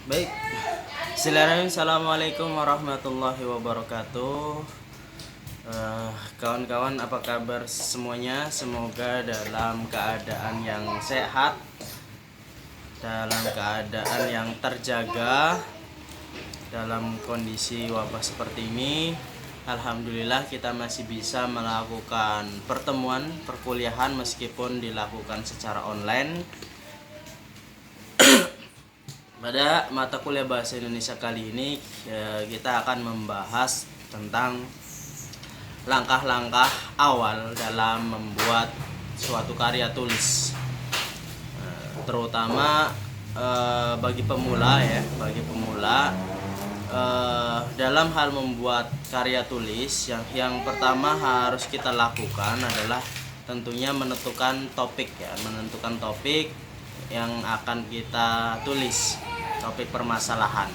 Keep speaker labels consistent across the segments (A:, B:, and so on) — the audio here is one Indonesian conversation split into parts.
A: Baik, Assalamualaikum warahmatullahi wabarakatuh. Kawan-kawan, apa kabar semuanya? Semoga dalam keadaan yang sehat, dalam keadaan yang terjaga, dalam kondisi wabah seperti ini. Alhamdulillah kita masih bisa melakukan pertemuan perkuliahan meskipun dilakukan secara online. Pada mata kuliah bahasa Indonesia kali ini kita akan membahas tentang langkah-langkah awal dalam membuat suatu karya tulis, terutama bagi pemula ya, dalam hal membuat karya tulis yang pertama harus kita lakukan adalah tentunya menentukan topik yang akan kita tulis, topik permasalahan.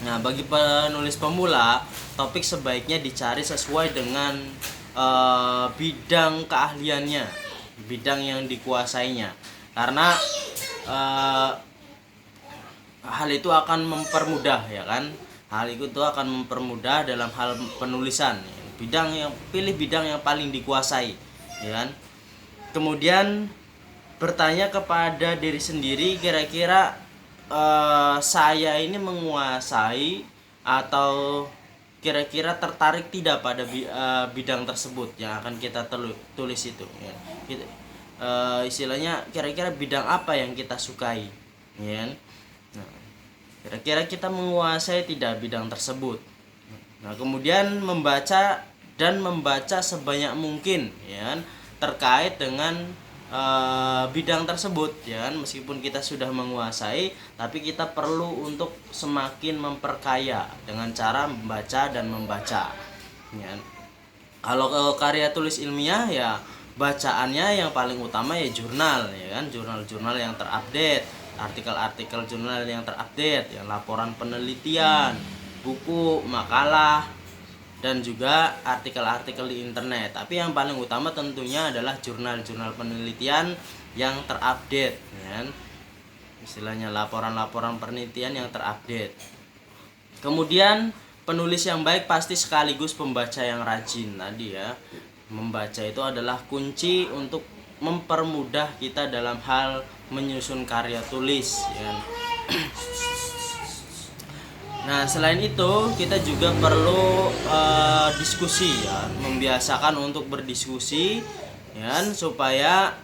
A: Nah, bagi penulis pemula, topik sebaiknya dicari sesuai dengan bidang keahliannya, bidang yang dikuasainya, karena hal itu akan mempermudah, ya kan? Hal itu akan mempermudah dalam hal penulisan. Pilih bidang yang paling dikuasai, ya kan? Kemudian bertanya kepada diri sendiri, kira-kira saya ini menguasai atau kira-kira tertarik tidak pada bidang tersebut yang akan kita tulis itu ya. Istilahnya kira-kira bidang apa yang kita sukai, ya. Nah, kira-kira kita menguasai tidak bidang tersebut. Nah, kemudian membaca sebanyak mungkin, ya, terkait dengan bidang tersebut, ya kan? Meskipun kita sudah menguasai, tapi kita perlu untuk semakin memperkaya dengan cara membaca dan membaca, ya. Kalau karya tulis ilmiah, ya bacaannya yang paling utama ya jurnal, ya kan? Jurnal-jurnal yang terupdate, artikel-artikel jurnal yang terupdate, ya, laporan penelitian, buku, makalah, dan juga artikel-artikel di internet. Tapi yang paling utama tentunya adalah jurnal-jurnal penelitian yang terupdate, ya. Istilahnya laporan-laporan penelitian yang terupdate. Kemudian penulis yang baik pasti sekaligus pembaca yang rajin tadi, ya. Membaca itu adalah kunci untuk mempermudah kita dalam hal menyusun karya tulis, ya. Nah, selain itu kita juga perlu diskusi, ya, membiasakan untuk berdiskusi, ya, supaya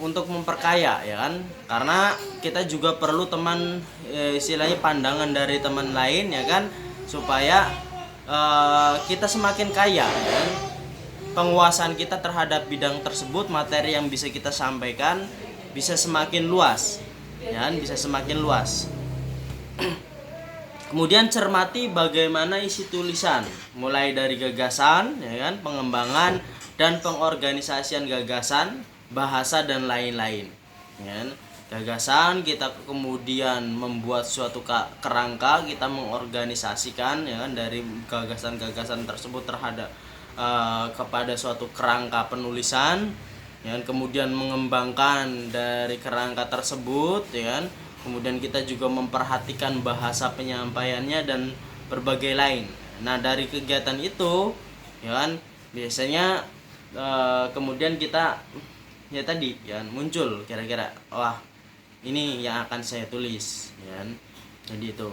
A: untuk memperkaya, ya kan, karena kita juga perlu teman, istilahnya pandangan dari teman lain, ya kan, supaya kita semakin kaya, ya kan? Penguasaan kita terhadap bidang tersebut, materi yang bisa kita sampaikan bisa semakin luas, ya kan, bisa semakin luas. Kemudian cermati bagaimana isi tulisan, mulai dari gagasan, ya kan, pengembangan dan pengorganisasian gagasan, bahasa dan lain-lain, ya kan. Gagasan kita kemudian membuat suatu kerangka, kita mengorganisasikan, ya kan, dari gagasan-gagasan tersebut terhadap kepada suatu kerangka penulisan, ya kan. Kemudian mengembangkan dari kerangka tersebut, ya kan. Kemudian kita juga memperhatikan bahasa penyampaiannya dan berbagai lain. Nah, dari kegiatan itu, ya kan, biasanya kemudian kita, ya tadi, ya, muncul kira-kira, wah, ini yang akan saya tulis, ya kan. Jadi itu.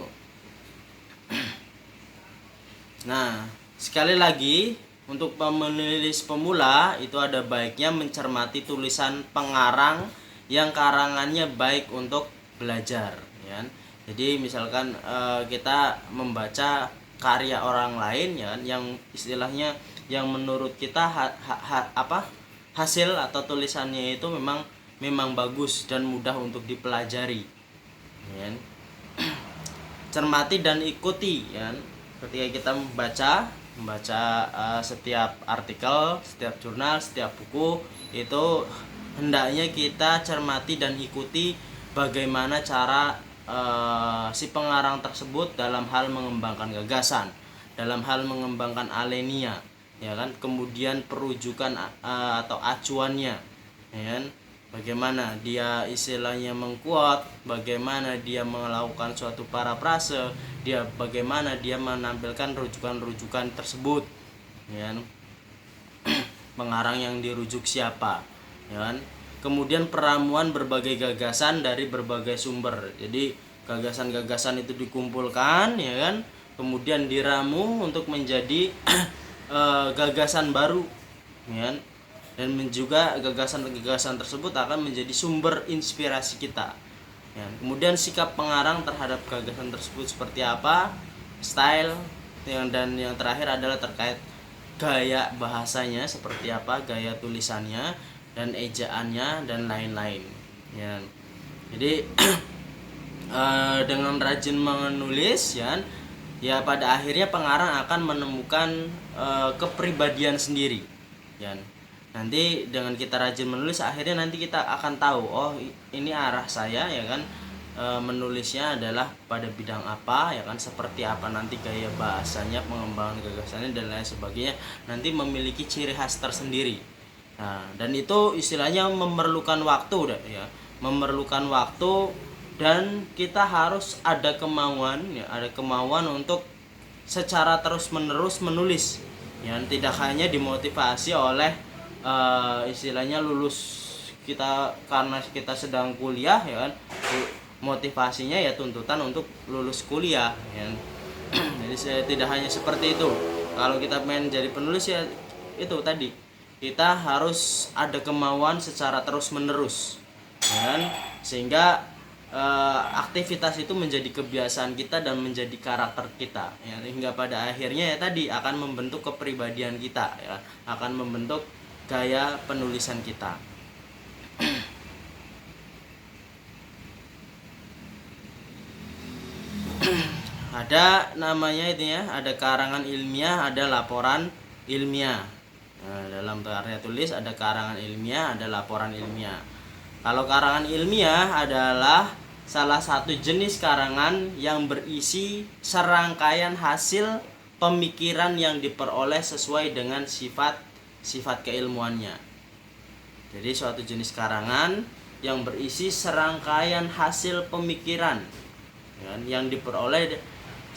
A: Nah, sekali lagi, untuk penulis pemula itu ada baiknya mencermati tulisan pengarang yang karangannya baik untuk belajar, ya. Jadi misalkan kita membaca karya orang lain, ya, yang istilahnya yang menurut kita hasil atau tulisannya itu memang bagus dan mudah untuk dipelajari, ya. Cermati dan ikuti, ya. Ketika kita membaca setiap artikel, setiap jurnal, setiap buku, itu hendaknya kita cermati dan ikuti bagaimana cara si pengarang tersebut dalam hal mengembangkan gagasan, dalam hal mengembangkan alenia, ya kan. Kemudian perujukan atau acuannya, ya kan. bagaimana dia istilahnya mengkuat, bagaimana dia melakukan suatu parafrase, bagaimana dia menampilkan rujukan-rujukan tersebut, ya kan? Pengarang yang dirujuk siapa, ya kan? Kemudian peramuan berbagai gagasan dari berbagai sumber. Jadi gagasan-gagasan itu dikumpulkan, ya kan? Kemudian diramu untuk menjadi gagasan baru, ya kan? Dan juga gagasan-gagasan tersebut akan menjadi sumber inspirasi kita, ya. Kemudian sikap pengarang terhadap gagasan tersebut seperti apa, style, dan yang terakhir adalah terkait gaya bahasanya seperti apa, gaya tulisannya dan ejaannya dan lain-lain, ya. Jadi dengan rajin menulis, ya pada akhirnya pengarang akan menemukan kepribadian sendiri, ya. Nanti dengan kita rajin menulis, akhirnya nanti kita akan tahu, oh ini arah saya, ya kan, menulisnya adalah pada bidang apa, ya kan, seperti apa nanti gaya bahasanya, pengembangan gagasannya dan lain sebagainya, nanti memiliki ciri khas tersendiri. Nah, dan itu istilahnya memerlukan waktu, ya, memerlukan waktu, dan kita harus ada kemauan, ya, ada kemauan untuk secara terus-menerus menulis, ya, tidak hanya dimotivasi oleh istilahnya lulus kita karena kita sedang kuliah, ya kan, motivasinya ya tuntutan untuk lulus kuliah, ya. Jadi saya tidak hanya seperti itu. Kalau kita pengen jadi penulis, ya itu tadi, kita harus ada kemauan secara terus menerus, ya kan? Sehingga aktivitas itu menjadi kebiasaan kita dan menjadi karakter kita, ya, hingga pada akhirnya ya tadi akan membentuk kepribadian kita, ya, akan membentuk gaya penulisan kita. Ada namanya itu, ya, ada karangan ilmiah, ada laporan ilmiah. Nah, dalam karya tulis ada karangan ilmiah, ada laporan ilmiah. Kalau karangan ilmiah adalah salah satu jenis karangan yang berisi serangkaian hasil pemikiran yang diperoleh sesuai dengan sifat keilmuannya. Jadi suatu jenis karangan yang berisi serangkaian hasil pemikiran, ya, yang diperoleh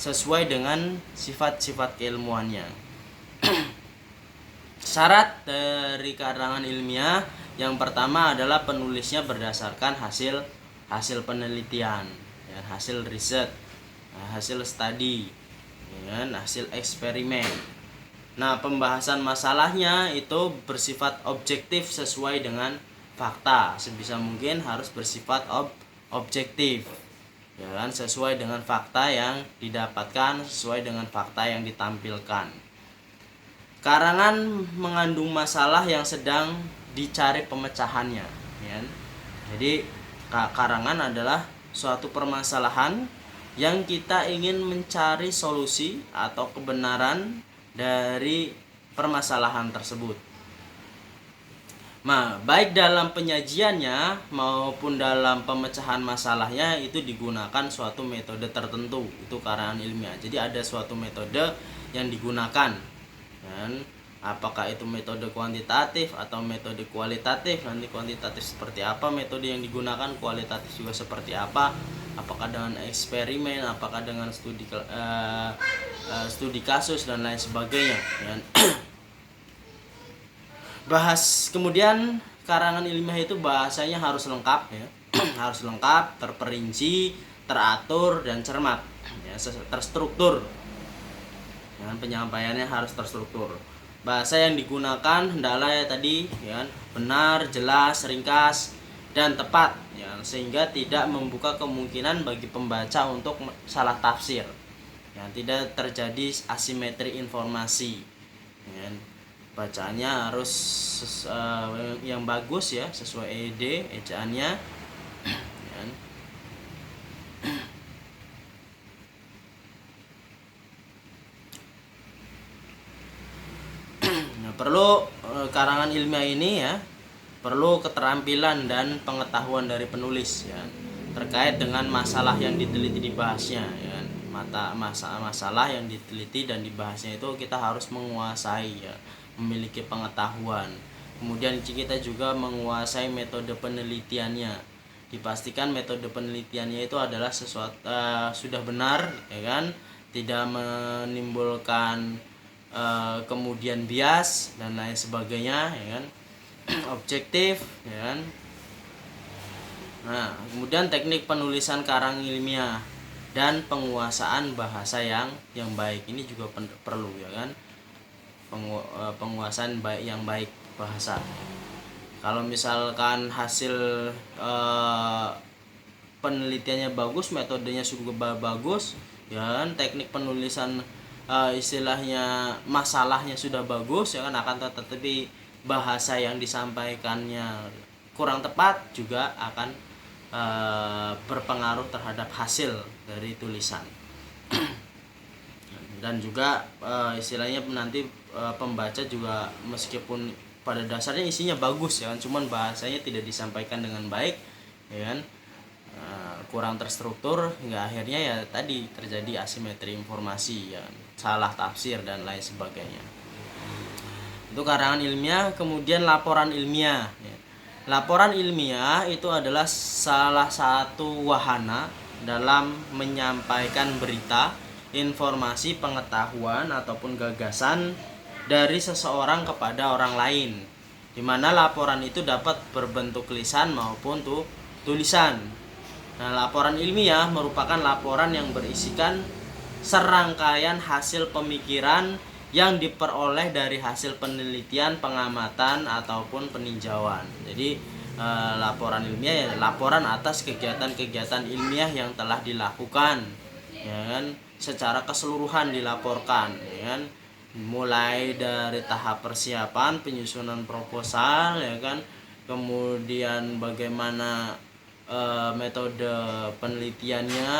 A: sesuai dengan sifat-sifat keilmuannya. Syarat dari karangan ilmiah yang pertama adalah penulisnya berdasarkan hasil penelitian, ya, hasil riset, hasil studi, ya, hasil eksperimen. Nah, pembahasan masalahnya itu bersifat objektif sesuai dengan fakta. Sebisa mungkin harus bersifat objektif, ya kan, sesuai dengan fakta yang didapatkan, sesuai dengan fakta yang ditampilkan. Karangan mengandung masalah yang sedang dicari pemecahannya, ya. Jadi karangan adalah suatu permasalahan yang kita ingin mencari solusi atau kebenaran dari permasalahan tersebut. Nah, baik dalam penyajiannya maupun dalam pemecahan masalahnya itu digunakan suatu metode tertentu, itu karangan ilmiah. Jadi ada suatu metode yang digunakan, dan apakah itu metode kuantitatif atau metode kualitatif. Nanti kuantitatif seperti apa metode yang digunakan, kualitatif juga seperti apa, apakah dengan eksperimen, apakah dengan studi kasus dan lain sebagainya, ya. Kemudian karangan ilmiah itu bahasanya harus lengkap, ya. Harus lengkap, terperinci, teratur dan cermat, ya, terstruktur. Ya, penyampaiannya harus terstruktur. Bahasa yang digunakan hendaklah ya tadi, ya, benar, jelas, ringkas dan tepat, ya, sehingga tidak membuka kemungkinan bagi pembaca untuk salah tafsir, ya, tidak terjadi asimetri informasi, ya. Bacaannya harus yang bagus, ya, sesuai ejaannya, ya. Nah, perlu karangan ilmiah ini, ya, perlu keterampilan dan pengetahuan dari penulis, ya, terkait dengan masalah yang diteliti dibahasnya, ya. Masalah yang diteliti dan dibahasnya itu kita harus menguasai, ya, memiliki pengetahuan. Kemudian kita juga menguasai metode penelitiannya. Dipastikan metode penelitiannya itu adalah sesuatu sudah benar, ya kan, tidak menimbulkan kemudian bias dan lain sebagainya, ya kan, objektif, ya kan. Nah, kemudian teknik penulisan karang ilmiah dan penguasaan bahasa yang baik ini juga perlu, ya kan, penguasaan yang baik bahasa. Kalau misalkan hasil penelitiannya bagus, metodenya juga bagus, ya kan, teknik penulisan istilahnya masalahnya sudah bagus, ya kan, akan tetapi bahasa yang disampaikannya kurang tepat juga akan berpengaruh terhadap hasil dari tulisan. Dan juga istilahnya nanti pembaca juga meskipun pada dasarnya isinya bagus, ya kan, cuman bahasanya tidak disampaikan dengan baik, ya kan, kurang terstruktur, hingga akhirnya ya tadi terjadi asimetri informasi, ya kan, salah tafsir dan lain sebagainya. Itu karangan ilmiah. Kemudian laporan ilmiah, ya. Laporan ilmiah itu adalah salah satu wahana dalam menyampaikan berita, informasi, pengetahuan ataupun gagasan dari seseorang kepada orang lain, di mana laporan itu dapat berbentuk lisan maupun tulisan. Nah, laporan ilmiah merupakan laporan yang berisikan serangkaian hasil pemikiran yang diperoleh dari hasil penelitian, pengamatan ataupun peninjauan. Jadi laporan ilmiah ya laporan atas kegiatan-kegiatan ilmiah yang telah dilakukan, ya kan, secara keseluruhan dilaporkan, ya kan, mulai dari tahap persiapan, penyusunan proposal, ya kan, kemudian bagaimana metode penelitiannya,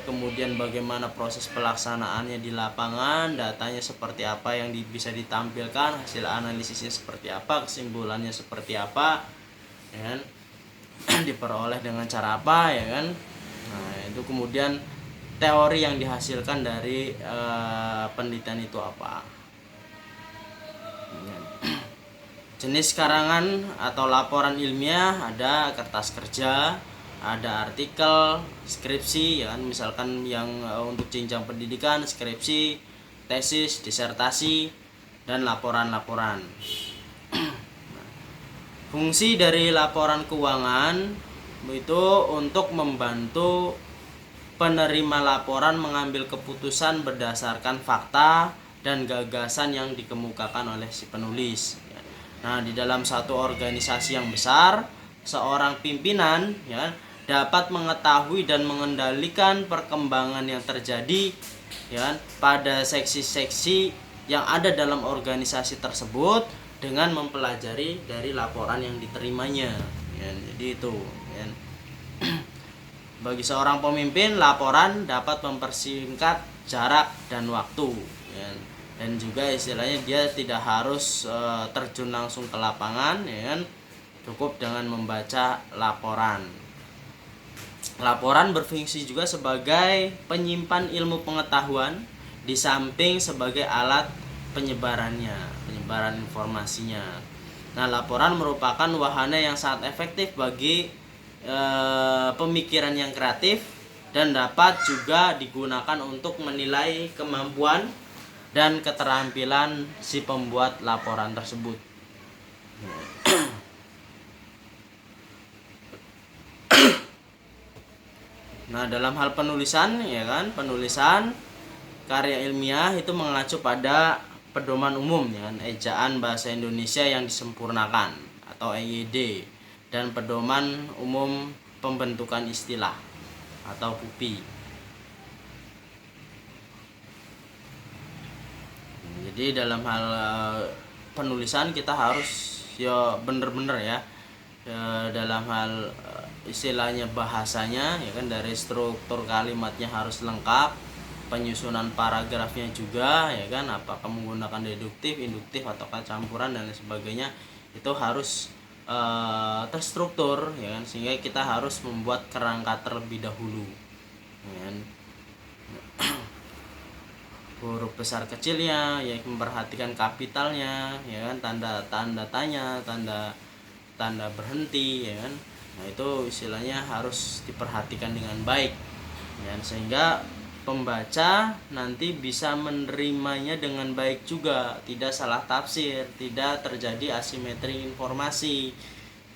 A: kemudian bagaimana proses pelaksanaannya di lapangan, datanya seperti apa yang bisa ditampilkan, hasil analisisnya seperti apa, kesimpulannya seperti apa, ya kan, diperoleh dengan cara apa, ya kan. Nah, itu kemudian teori yang dihasilkan dari penelitian itu apa. Jenis karangan atau laporan ilmiah ada kertas kerja, ada artikel, skripsi, ya kan, misalkan yang untuk jenjang pendidikan, skripsi, tesis, disertasi, dan laporan-laporan. Fungsi dari laporan keuangan itu untuk membantu penerima laporan mengambil keputusan berdasarkan fakta dan gagasan yang dikemukakan oleh si penulis. Nah, di dalam satu organisasi yang besar, seorang pimpinan, ya, dapat mengetahui dan mengendalikan perkembangan yang terjadi, ya, pada seksi-seksi yang ada dalam organisasi tersebut dengan mempelajari dari laporan yang diterimanya, ya. Jadi itu, ya. Bagi seorang pemimpin, laporan dapat mempersingkat jarak dan waktu, ya. Dan juga istilahnya dia tidak harus terjun langsung ke lapangan, ya kan, cukup dengan membaca laporan. Laporan berfungsi juga sebagai penyimpan ilmu pengetahuan di samping sebagai alat penyebaran informasinya. Nah, laporan merupakan wahana yang sangat efektif bagi pemikiran yang kreatif dan dapat juga digunakan untuk menilai kemampuan dan keterampilan si pembuat laporan tersebut. Nah, dalam hal penulisan, ya kan, penulisan karya ilmiah itu mengacu pada pedoman umum, ya kan, ejaan bahasa Indonesia yang disempurnakan atau EYD, dan pedoman umum pembentukan istilah atau PUPI. Jadi dalam hal penulisan kita harus ya bener-bener ya, dalam hal istilahnya bahasanya, ya kan, dari struktur kalimatnya harus lengkap, penyusunan paragrafnya juga, ya kan, apakah menggunakan deduktif, induktif ataukah campuran dan lain sebagainya, itu harus terstruktur, ya kan, sehingga kita harus membuat kerangka terlebih dahulu, ya kan. huruf besar kecilnya, ya memperhatikan kapitalnya, ya kan, tanda tanya, tanda berhenti, ya kan. Nah, itu istilahnya harus diperhatikan dengan baik, ya, sehingga pembaca nanti bisa menerimanya dengan baik juga, tidak salah tafsir, tidak terjadi asimetri informasi,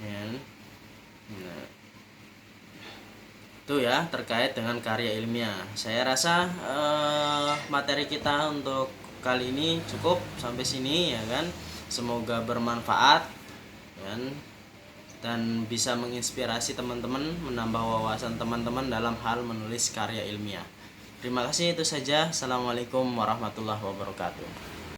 A: ya kan. Nah, itu ya terkait dengan karya ilmiah. Saya rasa materi kita untuk kali ini cukup sampai sini, ya kan. Semoga bermanfaat, kan, dan bisa menginspirasi teman-teman, menambah wawasan teman-teman dalam hal menulis karya ilmiah. Terima kasih, itu saja. Assalamualaikum warahmatullahi wabarakatuh.